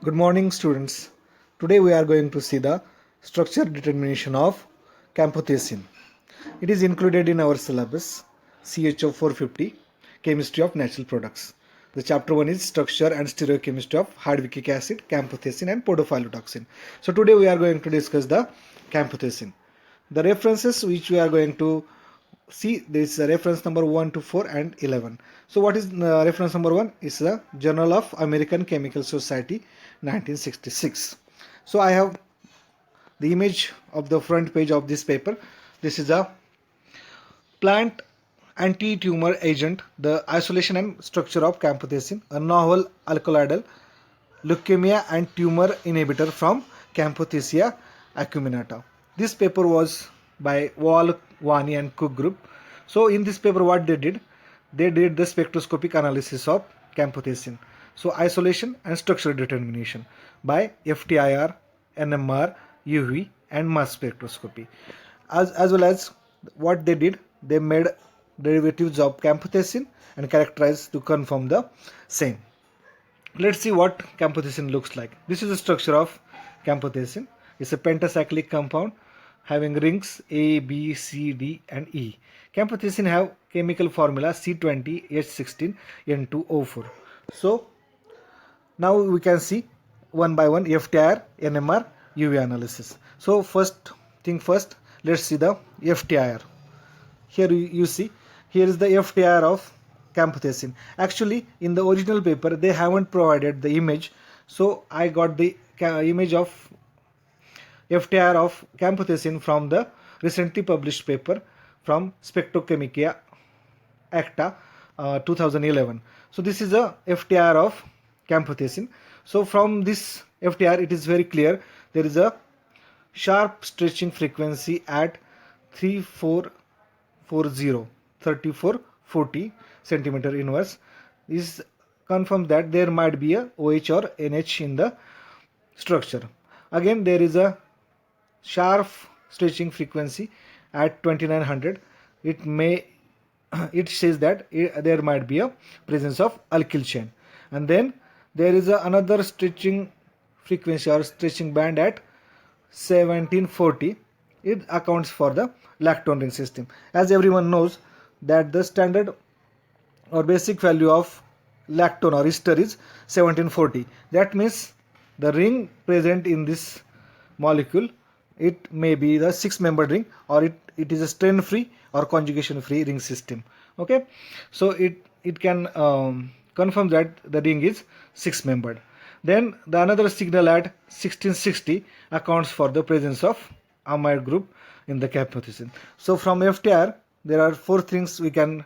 Good morning, students. Today we are going to see the structure determination of Camptothecin. It is included in our syllabus CHO 450 Chemistry of Natural Products. The chapter 1 is Structure and Stereochemistry of Hydrochloric Acid, Camptothecin and Podophyllitoxin. So today we are going to discuss the Camptothecin. The references which we are going to see, this is reference number 1 to 4 and 11. So what is reference number 1 is the Journal of American Chemical Society 1966. So I have the image of the front page of this paper. This is a plant anti-tumor agent, the isolation and structure of camptothecin, a novel alkaloidal leukemia and tumor inhibitor from Camptothecia acuminata. This paper was by Wall, Wani and Cook group. So in this paper what they did the spectroscopic analysis of camptothecin. So isolation and structural determination by FTIR, NMR, UV and mass spectroscopy. As well as what they did, they made derivatives of camptothecin and characterized to confirm the same. Let's see what camptothecin looks like. This is the structure of camptothecin. It's a pentacyclic compound having rings A, B, C, D and E. Camptothecin have chemical formula C20H16N2O4. So now we can see one by one FTIR, NMR, UV analysis. So first thing first, let's see the FTIR. Here you see, here is the FTIR of camptothecin. Actually in the original paper they haven't provided the image, so I got the image of FTIR of camptothecin from the recently published paper from Spectrochemia Acta 2011. So this is a FTIR of camptothecin. So from this FTIR it is very clear there is a sharp stretching frequency at 3440 centimeter inverse. This confirms that there might be a OH or NH in the structure. Again there is a sharp stretching frequency at 2900. It says that there might be a presence of alkyl chain, and then there is another stretching frequency or stretching band at 1740. It accounts for the lactone ring system. As everyone knows that the standard or basic value of lactone or ester is 1740. That means the ring present in this molecule, it may be the 6-membered ring, or it is a strain free or conjugation free ring system. Okay, so it can confirm that the ring is 6-membered. Then the another signal at 1660 accounts for the presence of amide group in the camptothecin. So from FTIR there are 4 things we can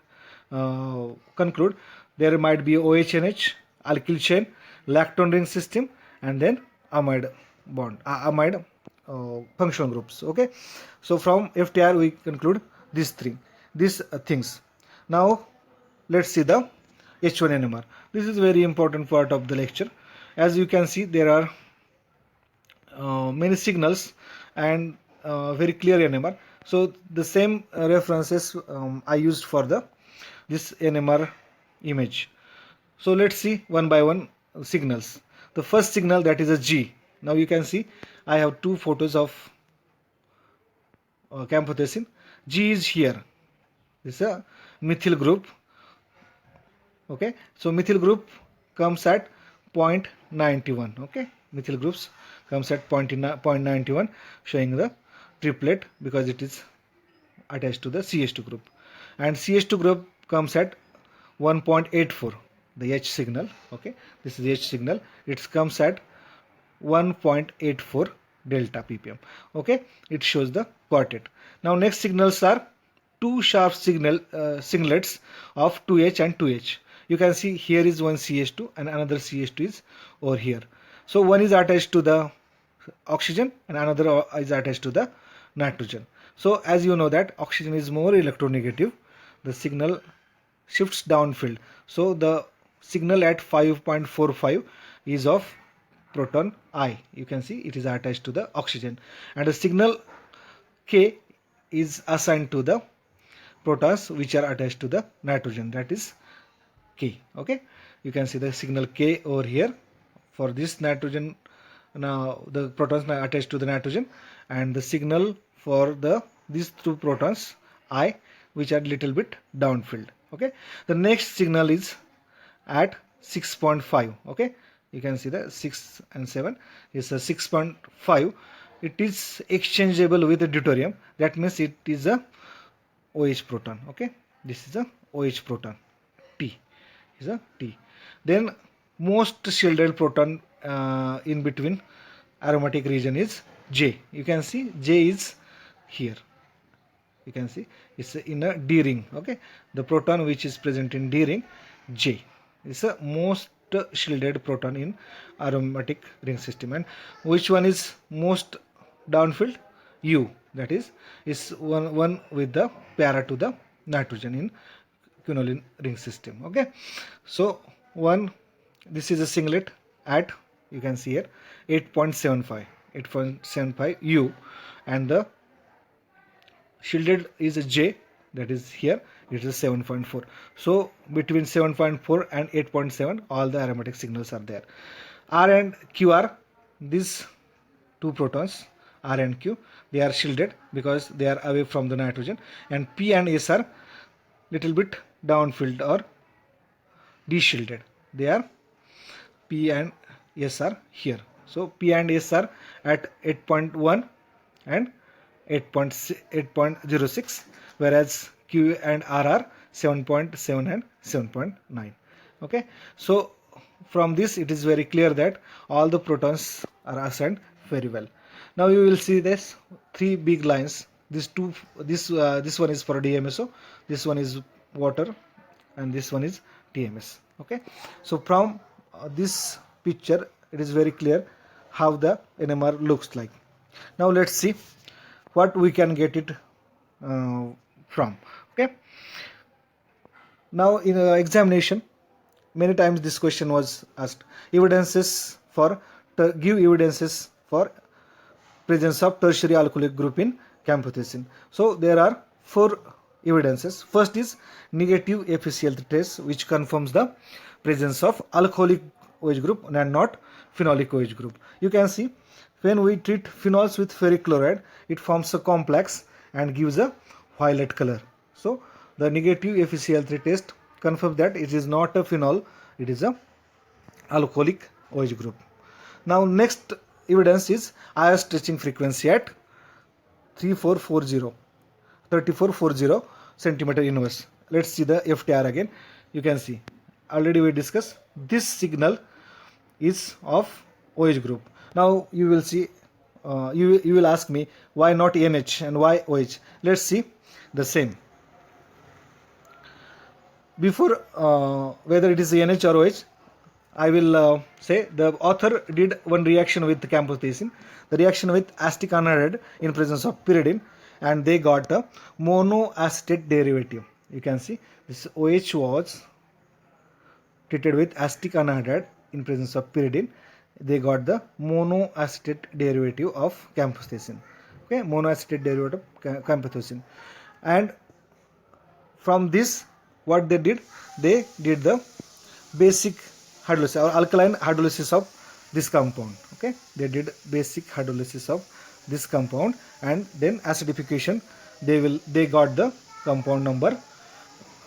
conclude. There might be OH-NH, alkyl chain, lactone ring system, and then amide bond, amide functional groups. Okay, so from FTIR we conclude these things. Now let's see the H1NMR. This is very important part of the lecture. As you can see there are many signals and very clear NMR. So the same references I used for this NMR image. So let's see one by one signals. The first signal, that is a G. Now you can see I have 2 photos of camptothecin. G is here. This is a methyl group. Okay, so methyl group comes at 0.91. Okay, methyl groups comes at 0.91, showing the triplet because it is attached to the CH2 group, and CH2 group comes at 1.84, the H signal. Okay, this is the H signal. It comes at 1.84 delta ppm. Okay, it shows the quartet. Now next signals are 2 sharp singlets of 2H and 2H. You can see here is one CH2 and another CH2 is over here. So one is attached to the oxygen and another is attached to the nitrogen. So as you know that oxygen is more electronegative, the signal shifts downfield. So the signal at 5.45 is of proton I. You can see it is attached to the oxygen, and the signal K is assigned to the protons which are attached to the nitrogen, that is K. Okay, you can see the signal K over here for this nitrogen, now the protons are attached to the nitrogen, and the signal for these two protons I, which are little bit downfield. Okay, the next signal is at 6.5. okay, you can see the 6 and 7 is a 6.5. it is exchangeable with the deuterium, that means it is a OH proton. Okay, this is a OH proton, T is a T. Then most shielded proton in between aromatic region is J. You can see J is here. You can see it's in a D ring. Okay, the proton which is present in D ring, J, is a most shielded proton in aromatic ring system. And which one is most downfield? U, that is one with the para to the nitrogen in quinoline ring system. Okay, so this is a singlet at, you can see here, 8.75 U, and the shielded is a J, that is here, it is 7.4. so between 7.4 and 8.7 all the aromatic signals are there. R and Q are these two protons, R and Q, they are shielded because they are away from the nitrogen, and P and S are little bit downfield or de-shielded. They are P and S are here. So P and S are at 8.1 and 8.06, whereas Q and R are 7.7 and 7.9. Okay, so from this it is very clear that all the protons are assigned very well. Now you will see this three big lines. This one is for DMSO, this one is water, and this one is TMS. Okay, so from this picture it is very clear how the NMR looks like. Now let's see what we can get it from. Okay, now in examination many times this question was asked: evidences for presence of tertiary alcoholic group in Camptothecin. So there are 4 evidences. First is negative FeCl3 test, which confirms the presence of alcoholic OH group and not phenolic OH group. You can see when we treat phenols with ferric chloride, it forms a complex and gives a violet color. So the negative FeCl3 test confirms that it is not a phenol, it is a alcoholic OH group. Now next evidence is IR stretching frequency at 3440 centimeter inverse. Let's see the FTIR again. You can see already we discussed this signal is of OH group. Now you will see, you will ask me why not NH and why OH. Let's see the same. Before whether it is NH or OH, I will say the author did one reaction with Camptothecin, the reaction with acetic anhydride in presence of pyridine, and they got a monoacetate derivative. You can see this OH was treated with acetic anhydride in presence of pyridine. They got the monoacetate derivative of Camptothecin. Okay, monoacetate derivative of Camptothecin, and from this what they did the basic hydrolysis or alkaline hydrolysis of this compound. Okay, they did basic hydrolysis of this compound, and then acidification they got the compound number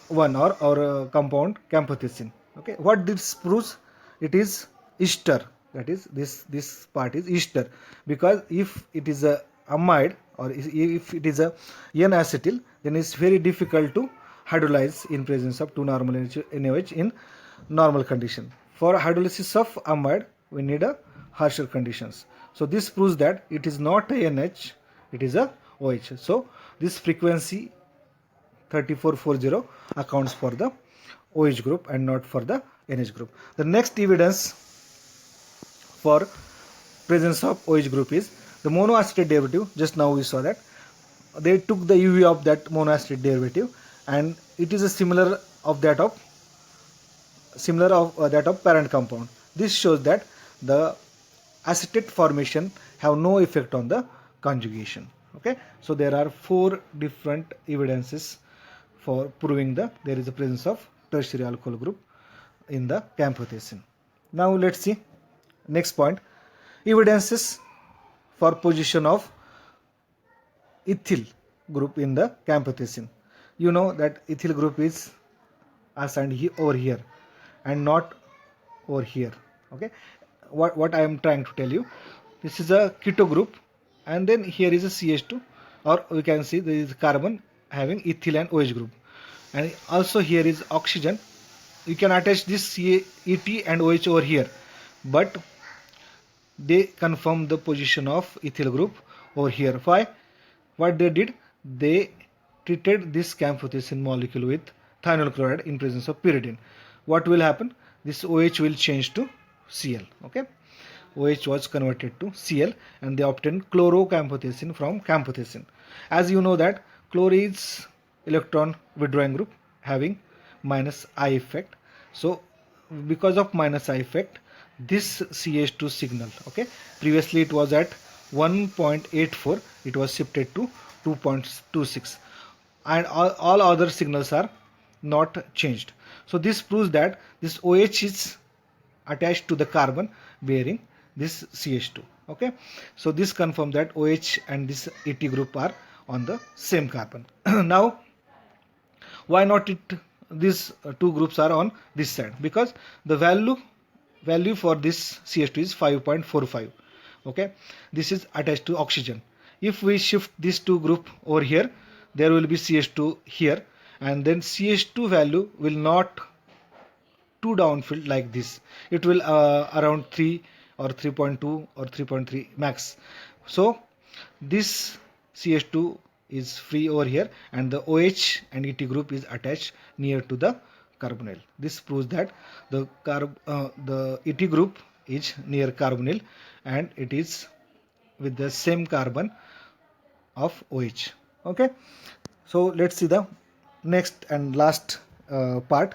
1 or compound Camptothecin. Okay, what this proves? It is ester, that is this part is ester, because if it is a amide or if it is a N-acetyl, then it's very difficult to hydrolyze in presence of 2 normal NaOH in normal condition. For hydrolysis of amide we need a harsher conditions. So this proves that it is not a NH, it is a OH. So this frequency 3440 accounts for the OH group and not for the NH group. The next evidence for presence of OH group is the monoacetate derivative. Just now we saw that they took the UV of that monoacetate derivative, and it is a similar of that of parent compound. This shows that the acetate formation have no effect on the conjugation. Okay, so there are 4 different evidences for proving there is a presence of tertiary alcohol group in the Camptothecin. Now let's see Next point, evidences for position of ethyl group in the camptothecin. You know that ethyl group is assigned over here and not over here. Okay, what I am trying to tell you, this is a keto group, and then here is a CH2, or we can see there is carbon having ethyl and OH group, and also here is oxygen. You can attach this ET and OH over here, but they confirm the position of ethyl group over here. Why? What they did, they treated this camptothecin molecule with thionyl chloride in presence of pyridine. What will happen? This OH will change to Cl. Okay, OH was converted to Cl, and they obtained chlorocamptothecin from camptothecin. As you know that chlor is electron withdrawing group having minus I effect. So because of minus I effect, this CH2 signal, okay, previously it was at 1.84, it was shifted to 2.26, and all other signals are not changed. So this proves that this OH is attached to the carbon bearing this CH2. Okay, so this confirms that OH and this ET group are on the same carbon. Now why not these two groups are on this side? Because the value for this CH2 is 5.45. okay, this is attached to oxygen. If we shift these two group over here, there will be CH2 here, and then CH2 value will not two downfield like this. It will around 3 or 3.2 or 3.3 max. So this CH2 is free over here, and the OH and ET group is attached near to the carbonyl. This proves that the ET group is near carbonyl, and it is with the same carbon of OH. Okay, so let's see the next and last part,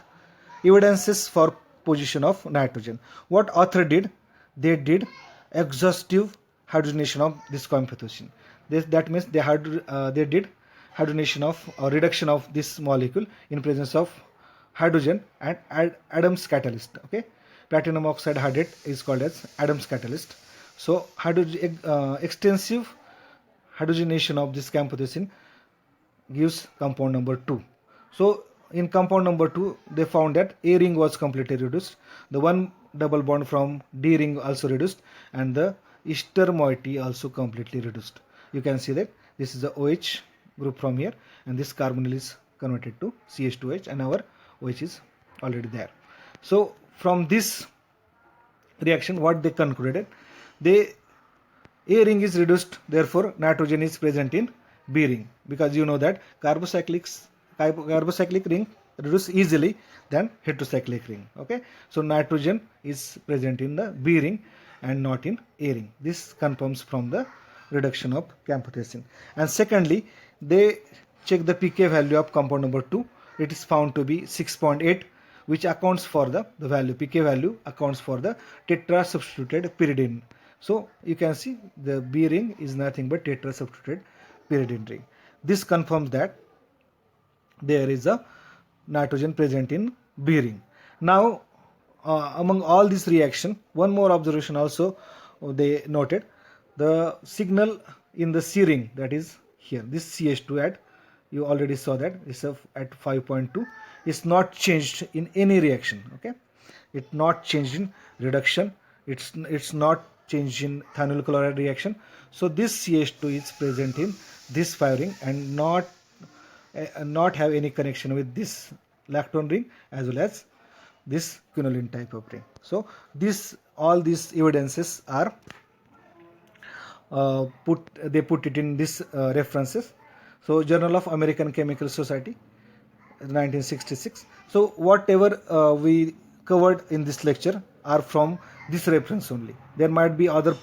evidences for position of nitrogen. What author did? They did exhaustive hydrogenation of this camptothecin. That means they did hydrogenation of or reduction of this molecule in presence of hydrogen and Adams catalyst. Okay, platinum oxide hydrate is called as Adams catalyst. So extensive hydrogenation of this camptothecin gives compound number 2. So in compound number 2, they found that A ring was completely reduced, the one double bond from D ring also reduced, and the ester moiety also completely reduced. You can see that this is the OH group from here, and this carbonyl is converted to CH2H, and our OH is already there. So from this reaction, what they concluded, A ring is reduced, therefore nitrogen is present in B ring, because you know that carbocyclic ring reduce easily than heterocyclic ring. Okay, so nitrogen is present in the B ring and not in A ring. This confirms from the reduction of camptothecin. And secondly, they check the pK value of compound number 2. It is found to be 6.8, which accounts for the value, pK value accounts for the tetra substituted pyridine. So you can see the B ring is nothing but tetra substituted pyridine ring. This confirms that there is a nitrogen present in B ring. Now among all this reaction, one more observation also they noted, the signal in the C ring, that is here, this CH2 at, you already saw that is at 5.2, is not changed in any reaction. Okay, it's not changed in reduction, it's not changed in thionyl chloride reaction. So this CH2 is present in this 5 ring and not have any connection with this lactone ring as well as this quinoline type of ring. So all these evidences are they put it in this references. So Journal of American Chemical Society 1966. So whatever we covered in this lecture are from this reference only. There might be other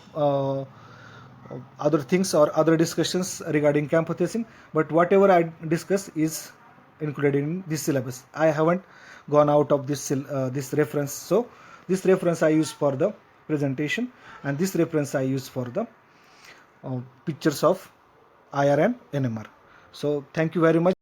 things or other discussions regarding camptothecin, but whatever I discuss is included in this syllabus. I haven't gone out of this reference. So this reference I use for the presentation, and this reference I use for the pictures of IR and NMR. So thank you very much.